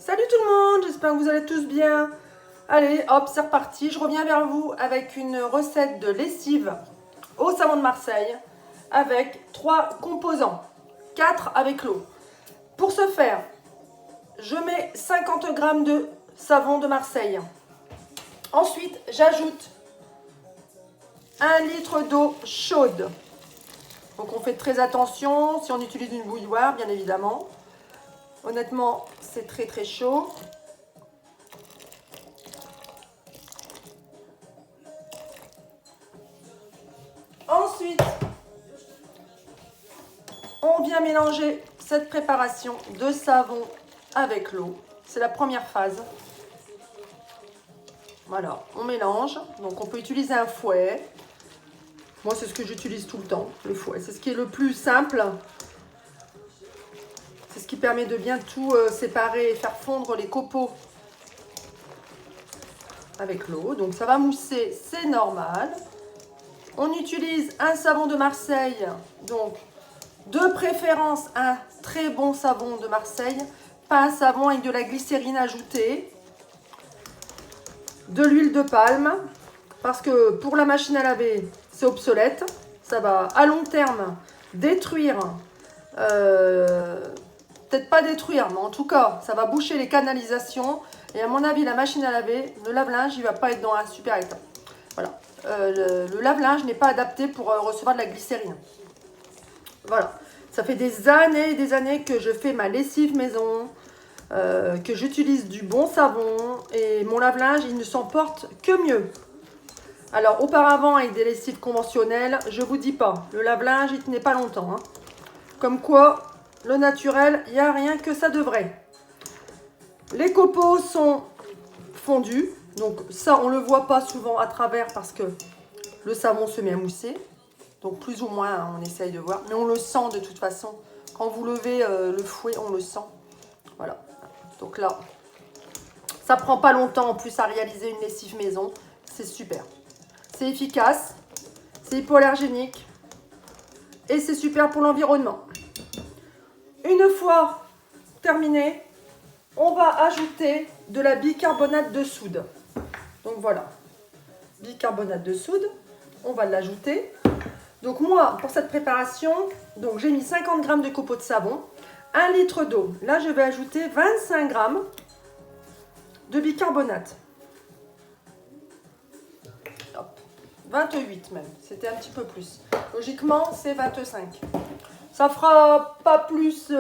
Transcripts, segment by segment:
Salut tout le monde, j'espère que vous allez tous bien. Allez, hop, c'est reparti. Je reviens vers vous avec une recette de lessive au savon de Marseille avec 3 composants, 4 avec l'eau. Pour ce faire, je mets 50 g de savon de Marseille. Ensuite, j'ajoute 1 litre d'eau chaude. Donc on fait très attention si on utilise une bouilloire, bien évidemment. Honnêtement, c'est très très chaud. Ensuite, on vient mélanger cette préparation de savon avec l'eau. C'est la première phase. Voilà, on mélange. Donc on peut utiliser un fouet. Moi, c'est ce que j'utilise tout le temps, le fouet. C'est ce qui est le plus simple. C'est ce qui permet de bien tout séparer et faire fondre les copeaux avec l'eau. Donc ça va mousser, c'est normal. On utilise un savon de Marseille, donc de préférence un très bon savon de Marseille, pas un savon avec de la glycérine ajoutée, de l'huile de palme, parce que pour la machine à laver, c'est obsolète. Ça va à long terme détruire, peut-être pas détruire, mais en tout cas, ça va boucher les canalisations. Et à mon avis, la machine à laver, le lave-linge, il ne va pas être dans un super état. Voilà. Le lave-linge n'est pas adapté pour recevoir de la glycérine. Voilà. Ça fait des années et des années que je fais ma lessive maison, que j'utilise du bon savon et mon lave-linge, il ne s'en porte que mieux. Alors, auparavant, avec des lessives conventionnelles, je vous dis pas, le lave-linge, il tenait pas longtemps. Hein. Comme quoi, le naturel, il n'y a rien que ça de vrai. Les copeaux sont fondus. Donc ça, on ne le voit pas souvent à travers parce que le savon se met à mousser. Donc plus ou moins, hein, on essaye de voir. Mais on le sent de toute façon. Quand vous levez le fouet, on le sent. Voilà. Donc là, ça prend pas longtemps en plus à réaliser une lessive maison. C'est super. C'est efficace. C'est hypoallergénique. Et c'est super pour l'environnement. Une fois terminé, on va ajouter de la bicarbonate de soude. Donc voilà, bicarbonate de soude, on va l'ajouter. Donc moi, pour cette préparation, donc j'ai mis 50 g de copeaux de savon, 1 litre d'eau. Là, je vais ajouter 25 g de bicarbonate. Hop, 28 même, c'était un petit peu plus. Logiquement, c'est 25. Ça fera pas plus,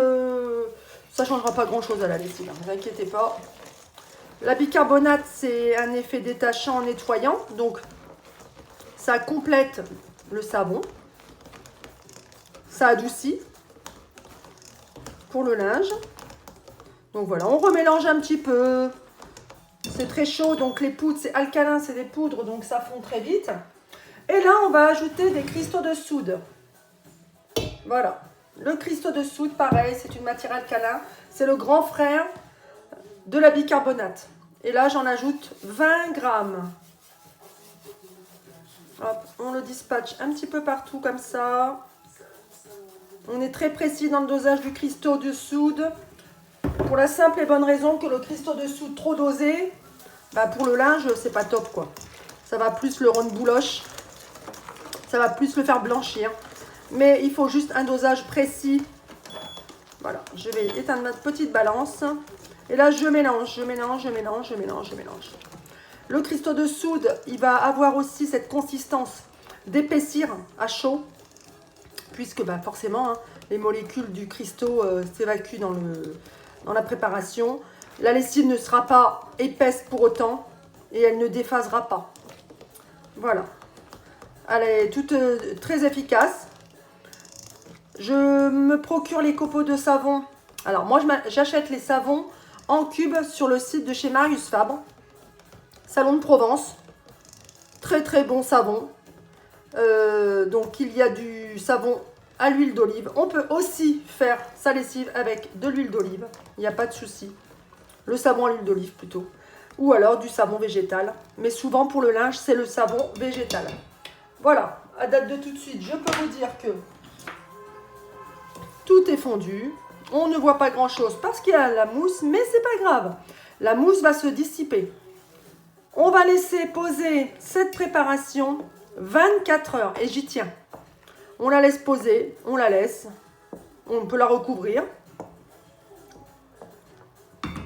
ça changera pas grand chose à la lessive, ne vous inquiétez pas. La bicarbonate, c'est un effet détachant, nettoyant. Donc, ça complète le savon. Ça adoucit pour le linge. Donc voilà, on remélange un petit peu. C'est très chaud, donc les poudres, c'est alcalin, c'est des poudres, donc ça fond très vite. Et là, on va ajouter des cristaux de soude. Voilà. Le cristaux de soude, pareil, c'est une matière alcalin. C'est le grand frère de la bicarbonate. Et là, j'en ajoute 20 grammes. Hop, on le dispatche un petit peu partout comme ça. On est très précis dans le dosage du cristaux de soude. Pour la simple et bonne raison que le cristaux de soude trop dosé, bah pour le linge, c'est pas top quoi. Ça va plus le rendre bouloche. Ça va plus le faire blanchir. Mais il faut juste un dosage précis. Voilà, je vais éteindre ma petite balance. Et là, je mélange. Le cristaux de soude, il va avoir aussi cette consistance d'épaissir à chaud. Puisque bah, forcément, hein, les molécules du cristaux s'évacuent dans la préparation. La lessive ne sera pas épaisse pour autant. Et elle ne déphasera pas. Voilà. Elle est toute très efficace. Je me procure les copeaux de savon. Alors moi, j'achète les savons en cubes sur le site de chez Marius Fabre. Salon de Provence. Très très bon savon. Donc il y a du savon à l'huile d'olive. On peut aussi faire sa lessive avec de l'huile d'olive. Il n'y a pas de souci. Le savon à l'huile d'olive plutôt. Ou alors du savon végétal. Mais souvent pour le linge, c'est le savon végétal. Voilà. À date de tout de suite, je peux vous dire que tout est fondu. On ne voit pas grand-chose parce qu'il y a la mousse, mais c'est pas grave. La mousse va se dissiper. On va laisser poser cette préparation 24 heures. Et j'y tiens. On la laisse poser, on la laisse. On peut la recouvrir.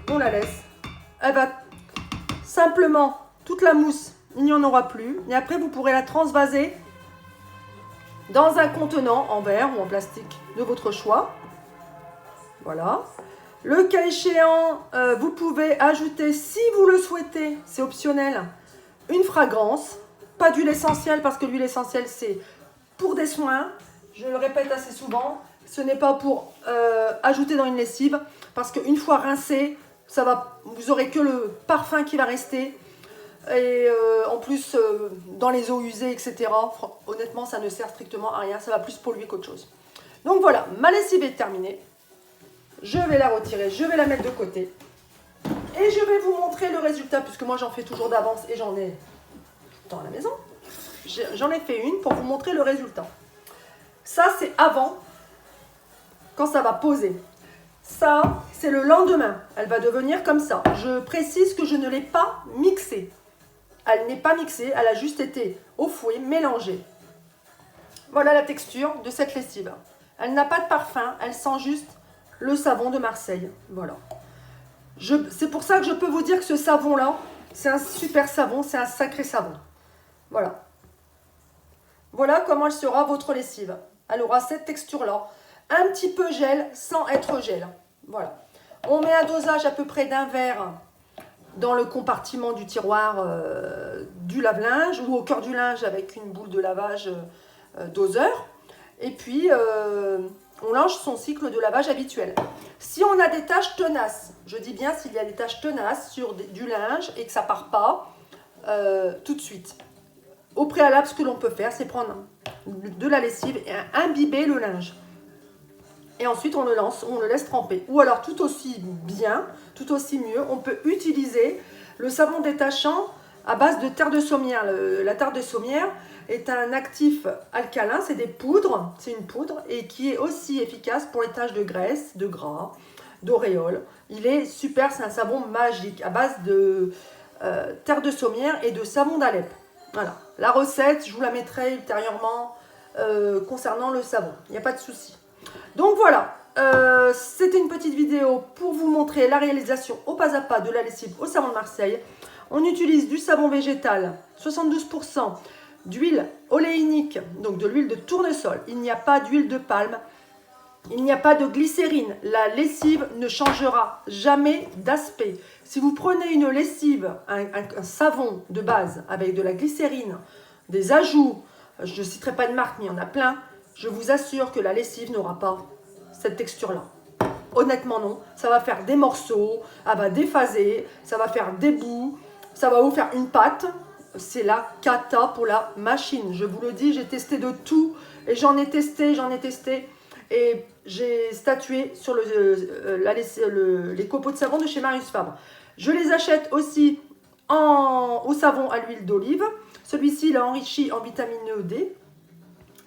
On la laisse. Elle va simplement, toute la mousse, il n'y en aura plus. Et après, vous pourrez la transvaser dans un contenant en verre ou en plastique de votre choix. Voilà. Le cas échéant, vous pouvez ajouter, si vous le souhaitez, c'est optionnel, une fragrance. Pas d'huile essentielle parce que l'huile essentielle, c'est pour des soins. Je le répète assez souvent. Ce n'est pas pour ajouter dans une lessive parce qu'une fois rincé, vous aurez que le parfum qui va rester. Et en plus, dans les eaux usées, etc., honnêtement, ça ne sert strictement à rien. Ça va plus polluer qu'autre chose. Donc voilà, ma lessive est terminée. Je vais la retirer, je vais la mettre de côté. Et je vais vous montrer le résultat, puisque moi, j'en fais toujours d'avance et j'en ai dans la maison. J'en ai fait une pour vous montrer le résultat. Ça, c'est avant, quand ça va poser. Ça, c'est le lendemain. Elle va devenir comme ça. Je précise que je ne l'ai pas mixée. Elle n'est pas mixée, elle a juste été au fouet, mélangée. Voilà la texture de cette lessive. Elle n'a pas de parfum, elle sent juste le savon de Marseille. Voilà. C'est pour ça que je peux vous dire que ce savon-là, c'est un super savon, c'est un sacré savon. Voilà. Voilà comment elle sera votre lessive. Elle aura cette texture-là. Un petit peu gel sans être gel. Voilà. On met un dosage à peu près d'un verre dans le compartiment du tiroir du lave-linge ou au cœur du linge avec une boule de lavage doseur. Et puis, on lance son cycle de lavage habituel. Si on a des taches tenaces, je dis bien s'il y a des taches tenaces sur du linge et que ça ne part pas tout de suite. Au préalable, ce que l'on peut faire, c'est prendre de la lessive et imbiber le linge. Et ensuite, on le lance, on le laisse tremper. Ou alors, tout aussi bien, tout aussi mieux, on peut utiliser le savon détachant à base de terre de saumière. La terre de saumière est un actif alcalin, c'est des poudres, c'est une poudre, et qui est aussi efficace pour les taches de graisse, de gras, d'auréoles. Il est super, c'est un savon magique à base de terre de saumière et de savon d'Alep. Voilà, la recette, je vous la mettrai ultérieurement concernant le savon, il n'y a pas de souci. Donc voilà, c'était une petite vidéo pour vous montrer la réalisation au pas à pas de la lessive au savon de Marseille. On utilise du savon végétal, 72%, d'huile oléinique, donc de l'huile de tournesol. Il n'y a pas d'huile de palme, il n'y a pas de glycérine. La lessive ne changera jamais d'aspect. Si vous prenez une lessive, un savon de base avec de la glycérine, des ajouts, je ne citerai pas de marque, mais il y en a plein, je vous assure que la lessive n'aura pas cette texture-là. Honnêtement, non. Ça va faire des morceaux, elle va déphaser, ça va faire des bouts, ça va vous faire une pâte. C'est la cata pour la machine. Je vous le dis, j'ai testé de tout et j'en ai testé. Et j'ai statué sur les copeaux de savon de chez Marius Fabre. Je les achète aussi au savon à l'huile d'olive. Celui-ci, il est enrichi en vitamine E, D.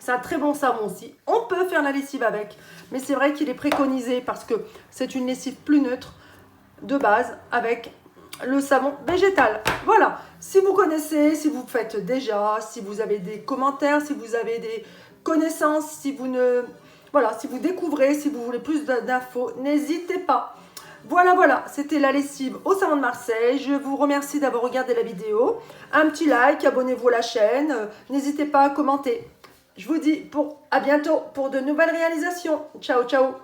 C'est un très bon savon aussi. On peut faire la lessive avec, mais c'est vrai qu'il est préconisé parce que c'est une lessive plus neutre de base avec le savon végétal. Voilà. Si vous connaissez, si vous faites déjà, si vous avez des commentaires, si vous avez des connaissances, si vous découvrez, si vous voulez plus d'infos, n'hésitez pas. Voilà, c'était la lessive au savon de Marseille. Je vous remercie d'avoir regardé la vidéo. Un petit like, abonnez-vous à la chaîne. N'hésitez pas à commenter. Je vous dis à bientôt pour de nouvelles réalisations. Ciao, ciao.